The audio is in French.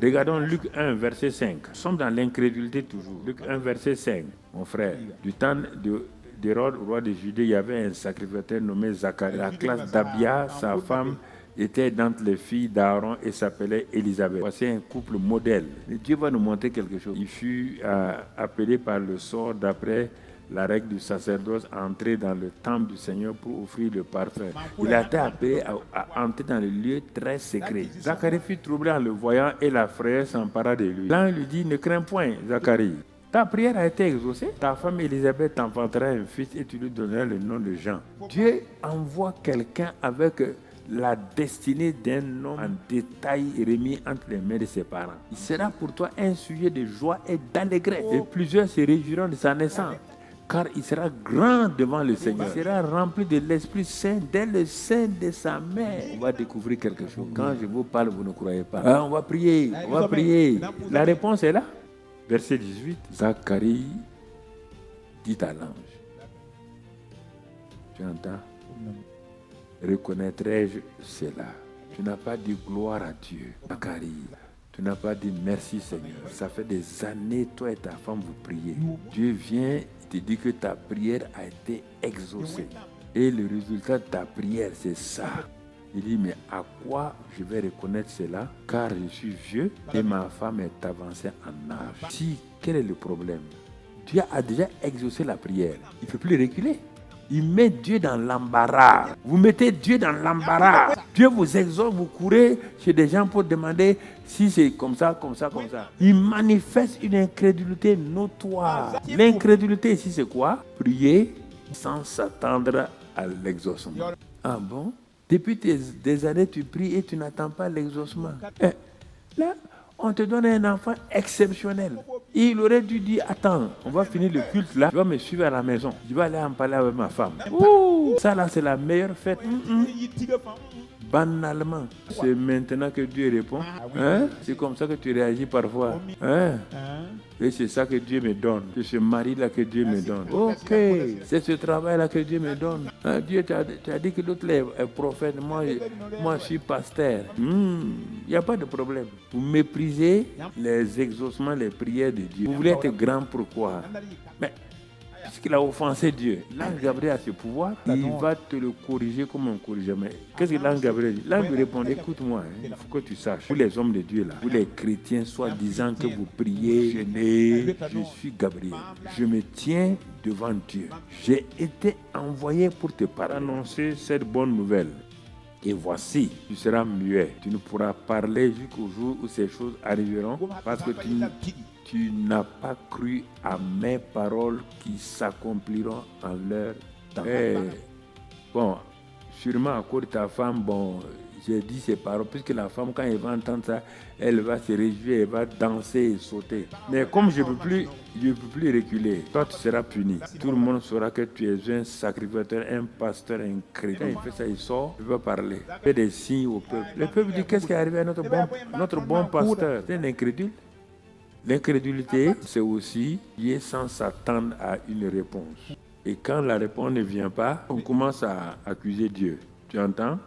Regardons Luc 1, verset 5. Nous sommes dans l'incrédulité toujours. Luc 1, verset 5. Mon frère, du temps d'Hérode, roi de Judée, il y avait un sacrificateur nommé Zacharie. La classe d'Abia, sa femme, était d'entre les filles d'Aaron et s'appelait Élisabeth. Voici un couple modèle. Et Dieu va nous montrer quelque chose. Il fut appelé par le sort d'après la règle du sacerdoce à entrer dans le temple du Seigneur pour offrir le parfum. Il a été appelé à entrer dans le lieu très secret. Zacharie fut troublé en le voyant et la frayeur s'empara de lui. L'ange lui dit, ne crains point, Zacharie. Ta prière a été exaucée. Ta femme Élisabeth t'enfantera un fils et tu lui donneras le nom de Jean. Dieu envoie quelqu'un avec la destinée d'un homme en détail remis entre les mains de ses parents. Il sera pour toi un sujet de joie et d'allégresse. Et plusieurs se réjouiront de sa naissance. Car il sera grand devant le Seigneur. Il sera rempli de l'Esprit Saint dès le sein de sa mère. On va découvrir quelque chose. Quand je vous parle, vous ne croyez pas. On va prier, on va prier. La réponse est là. Verset 18. Zacharie dit à l'ange. Tu entends? Reconnaîtrai-je cela? Tu n'as pas dit gloire à Dieu, Zacharie. Tu n'as pas dit merci Seigneur. Ça fait des années, toi et ta femme, vous priez. Dieu vient te dire que ta prière a été exaucée. Et le résultat de ta prière, c'est ça. Il dit, mais à quoi je vais reconnaître cela? Car je suis vieux et ma femme est avancée en âge. Si, quel est le problème? Dieu a déjà exaucé la prière. Il ne peut plus reculer. Il met Dieu dans l'embarras. Vous mettez Dieu dans l'embarras. Dieu vous exhorte, vous courez chez des gens pour demander si c'est comme ça, comme ça, comme ça. Il manifeste une incrédulité notoire. L'incrédulité ici, c'est quoi? Prier sans s'attendre à l'exaucement. Ah bon? Depuis des années, tu pries et tu n'attends pas l'exaucement. Là, on te donne un enfant exceptionnel. Il aurait dû dire, attends, on va finir le culte là, tu vas me suivre à la maison. Je vais aller en parler avec ma femme. Ouh, ça là, c'est la meilleure fête. Banalement, c'est maintenant que Dieu répond. Hein? C'est comme ça que tu réagis parfois. Hein? Et c'est ça que Dieu me donne. C'est ce mari-là que Dieu me donne. Ok, c'est ce travail-là que Dieu me donne. Hein? Dieu t'a dit que l'autre est prophète. Moi, je suis pasteur. Il n'y a pas de problème. Vous méprisez les exaucements, les prières de Dieu. Vous voulez être grand, pourquoi? Mais puisqu'il a offensé Dieu, l'ange Gabriel a ce pouvoir, il va te le corriger comme on corrige. Mais qu'est-ce que l'ange Gabriel dit? L'ange lui répond, écoute-moi, il faut que tu saches, vous les hommes de Dieu là, vous les chrétiens, soi-disant que vous priez, je suis Gabriel, je me tiens devant Dieu. J'ai été envoyé pour te annoncer cette bonne nouvelle. Et voici, tu seras muet, tu ne pourras parler jusqu'au jour où ces choses arriveront, parce que tu n'as pas cru à mes paroles qui s'accompliront en leur temps. Bon, sûrement à cause de ta femme, bon, j'ai dit ces paroles, puisque la femme, quand elle va entendre ça, elle va se réjouir, elle va danser et sauter. Mais comme je ne peux plus reculer, toi tu seras puni. Tout le monde saura que tu es un sacrificateur, un pasteur, un chrétien. Il fait ça, il sort, il va parler. Il fait des signes au peuple. Le peuple dit, qu'est-ce qui est arrivé à notre bon pasteur? C'est un incrédule. L'incrédulité, c'est aussi lié sans s'attendre à une réponse. Et quand la réponse ne vient pas, on commence à accuser Dieu. Tu entends?